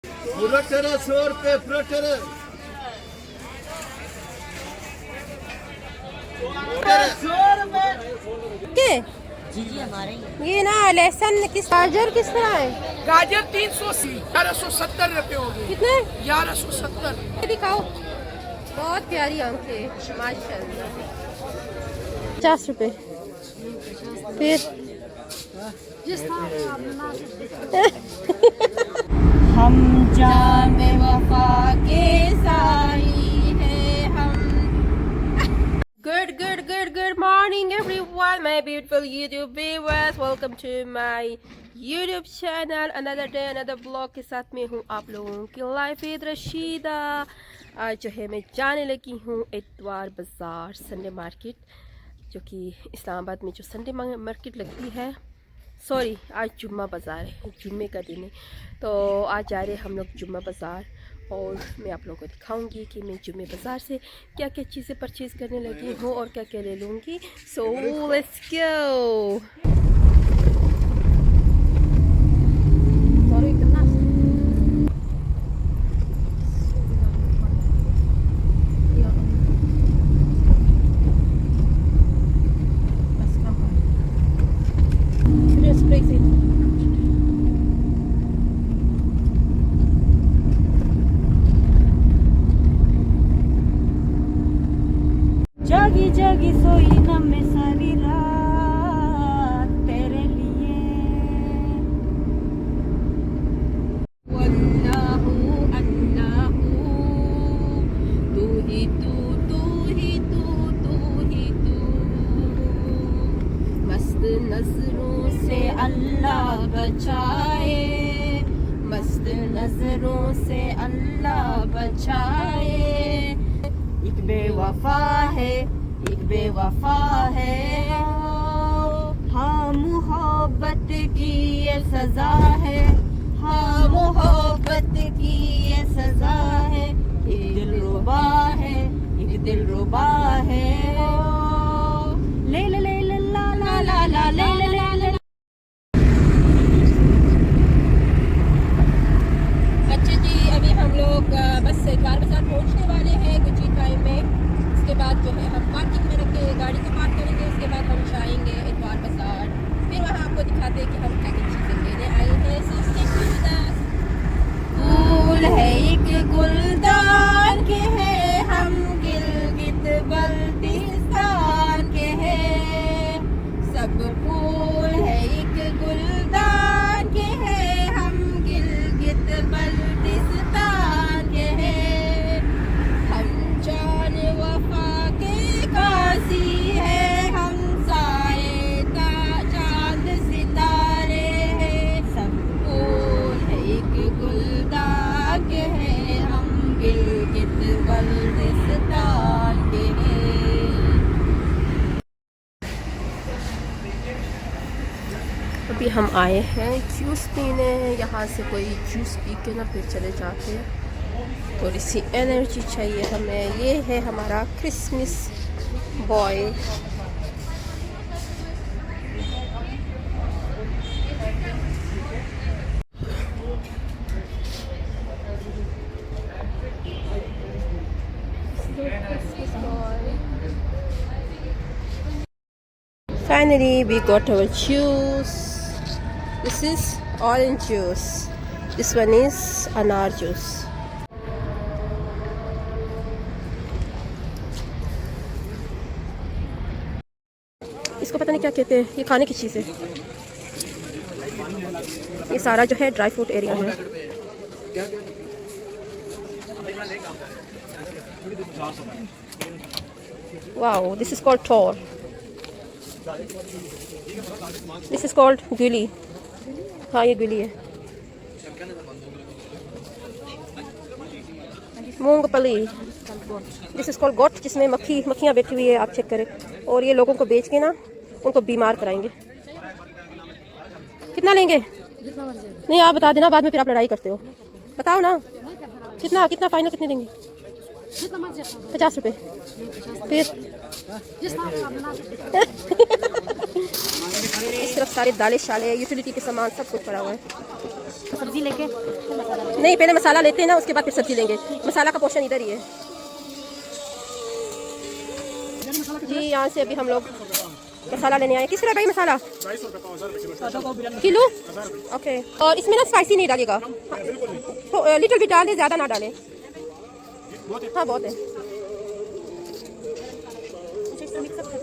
Fırlatırı 100 रुपए fırlatırı. के जी जी हमारे ही ये ना लहसुन किस गाजर किस तरह है? गाजर 380 1170 रुपए हो गए। कितने 1170। ये दिखाओ। बहुत प्यारी आंखें माशाल्लाह। 50 रुपए। फिर हम जामे वफा के साई है हम। Good morning everyone, my beautiful YouTube viewers. Welcome to my YouTube channel. Another day, another vlog के साथ में हूँ आप लोगों की लाइफ विद रशीदा। आज जो है मैं जाने लगी हूँ इतवार बाज़ार संडे मार्केट, जो कि इस्लामाबाद में जो संडे मार्केट लगती है। सॉरी, आज जुम्मा बाज़ार है, जुम्मे का दिन है। तो आज जा रहे हम लोग जुम्मा बाज़ार और मैं आप लोगों को दिखाऊंगी कि मैं जुम्मे बाज़ार से क्या क्या चीज़ें परचेज़ करने लगी हूँ और क्या क्या ले लूँगी। So let's go. जागी जागी सोई ना मैं सारी रात तेरे लिए। अल्लाहू अल्लाहू तू ही तू, तू ही तू, तू ही तू। मस्त नजरों से अल्लाह बचाए, मस्त नजरों से अल्लाह बचाए। एक बेवफा है, एक बेवफा है। हाँ मोहब्बत की ये सजा है, हाँ मोहब्बत की ये सजा है। एक दिलरुबा है, एक दिलरुबा है। ले ले ले ले ला ला ला ला ले ले ले ले। अच्छा जी, अभी हम लोग बस से इतवार बाज़ार पहुंचने वाले हैं कुछ ही टाइम में। उसके बाद जो है हम पार्किंग में रख के गाड़ी को पार्क करेंगे। उसके बाद हम जाएंगे इतवार बाज़ार, फिर वहाँ आपको दिखाते हैं कि हम क्या क्या चीज़ें लेने आए हैं। So stay with us. फूल है एक गुलदान के हैं हम, गिलगित बल्तिस्तान के हैं। सब फूल है एक गुलदान के हैं हम, गिलगित बल्तिस्तान के हैं। हम जान वफा के काजी है, हम साए चांद सितारे हैं। सब फूल है एक गुलदान के हैं हम, गिलगित बल्तिस्तान के हैं। अभी हम आए हैं जूस पीने। यहाँ से कोई जूस पी के ना फिर चले जाते हैं। थोड़ी सी एनर्जी चाहिए हमें। ये है हमारा Christmas boy. Finally, we got our juice. This is orange juice. This one is anar juice. इसको पता नहीं क्या कहते हैं, ये खाने की चीज़ है। ये सारा जो है ड्राई फ्रूट एरिया है। Wow, this is called Thor. This is called गुली। हाँ, ये गुली है। मूंगफली। दिस इज कॉल्ड गोट, जिसमें मक्खियाँ बैठी हुई है, आप चेक करें। और ये लोगों को बेच के ना उनको बीमार कराएंगे। कितना लेंगे? नहीं, आप बता देना, बाद में फिर आप लड़ाई करते हो। बताओ ना कितना कितना फाइनल कितने देंगे? 50 रुपए। फिर इस तरफ सारे दालें शाले यूटिलिटी के सामान सब कुछ पड़ा हुआ है। सब्जी लेके नहीं, पहले मसाला लेते हैं ना, उसके बाद फिर सब्जी लेंगे। मसाला का पोर्शन इधर ही है जी। यहाँ से अभी हम लोग मसाला लेने आए। किस तरह भाई मसाला? किलो? ओके। और इसमें ना स्पाइसी नहीं डालेगा, तो लिटिल भी डाल दे, ज़्यादा ना डालें। हाँ बहुत है।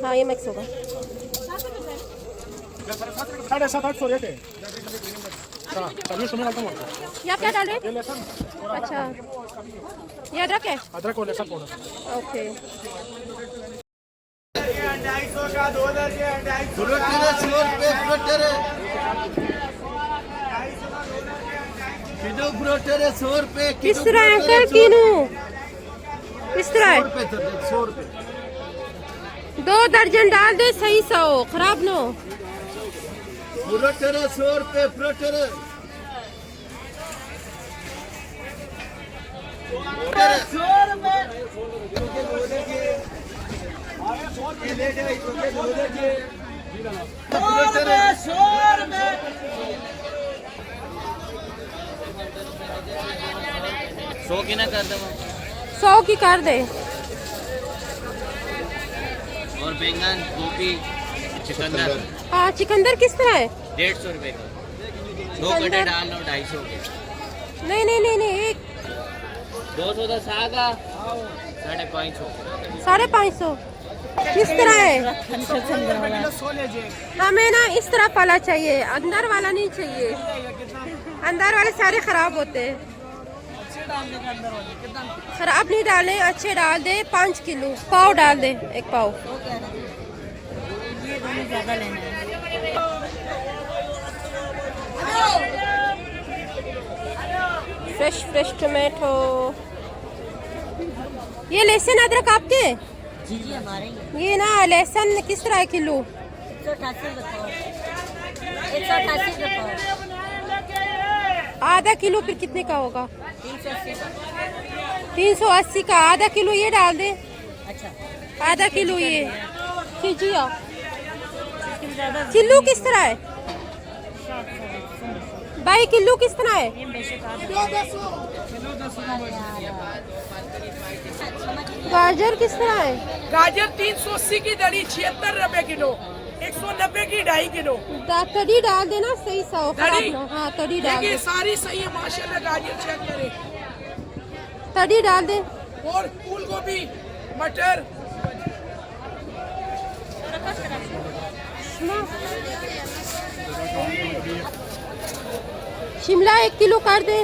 हाँ ये मिक्स होगा। 750-800 रेट है। ये आप क्या डाल रहे हैं? अच्छा, ये अदरक है? अदरक और लहसुन पाउडर। ओके। प्रोटेरे 100 रुपए प्रोटेरे किलो प्रोटेरे 100 रुपए किस तरह अंकल किलो? किस तरह है? 100 रुपए 2 दर्जन डाल दे, सही 100 खराब नो। प्रोटेरे 100 रुपए प्रोटेरे सौ की ना कर दो 100 की कर दे। और बैंगन गोभी चुकंदर हाँ चिकंदर किस तरह है? 150 रुपए का 2 कटे डाल लो 250 के। नहीं नहीं नहीं नहीं, एक 200 का सागा 550 550। किस तरह है? हमें ना इस तरफ वाला चाहिए, अंदर वाला नहीं चाहिए। अंदर वाले सारे खराब होते हैं। खराब नहीं डाले, अच्छे डाल दे। 5 किलो पाव डाल दे, 1 पाव। ये दोनों ज़्यादा लेना है। Fresh fresh tomato. ये लहसुन अदरक आपके? जी जी हमारे ही। ये ना लहसुन किस तरह है किलो? 188 रुपये। 188 रुपये। आधा किलो फिर कितने का होगा? 380 का। 380 का आधा किलो ये डाल दे। अच्छा आधा किलो ये कीजिए। चिकन ज़्यादा किलो किस तरह है भाई? किलो किस तरह है? ये बेशक आप गाजर किस तरह है? गाजर 380 की दरी 76 रुपए किलो। 190 की 2.5 किलो। तड़ी डाल देना, सही 100 खराब तड़ी? ना। हाँ तड़ी डाल देखिए दे, सारी सही है माशाल्लाह। गाजर चेक करें। तड़ी डाल दे। और फूल गोभी मटर शिमला 1 किलो कर दे।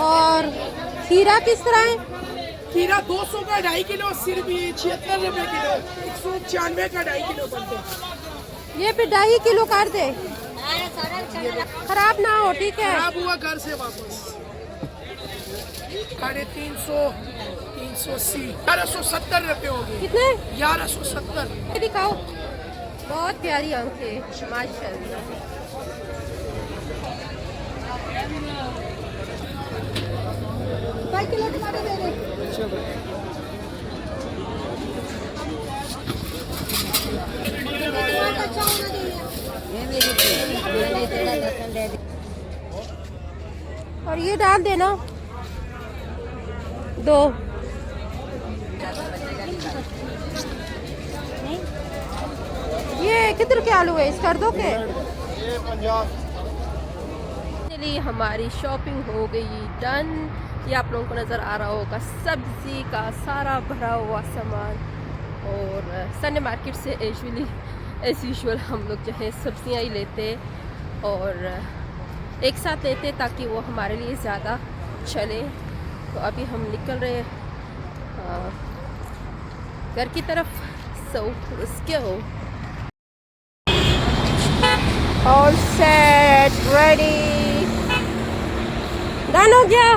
और खीरा किस तरह है? खीरा 200 का 2.5 किलो। सिर्फ 76 रुपए किलो। 196 का 2.5 किलो बनते हैं। ये फिर 2.5 किलो कर दे, खराब ना हो। ठीक है। खराब हुआ घर से वापस 350 380 1170 रुपए हो गए। कितने? 1170। ये दिखाओ, बहुत प्यारी आंखें माशाल्लाह। भाई किलो टमाटर दे दे। और ये डाल देना 2। ये कितने के आलू है? इस कर दो के? ये 50। चलिए हमारी शॉपिंग हो गई डन। ये आप लोगों को नज़र आ रहा होगा सब्ज़ी का सारा भरा हुआ सामान। और संडे मार्केट से एज़ यूजुअल हम लोग जो है सब्ज़ियाँ ही लेते और एक साथ लेते ताकि वो हमारे लिए ज़्यादा चले। तो अभी हम निकल रहे हैं घर की तरफ। So let's go. All set ready, done हो गया।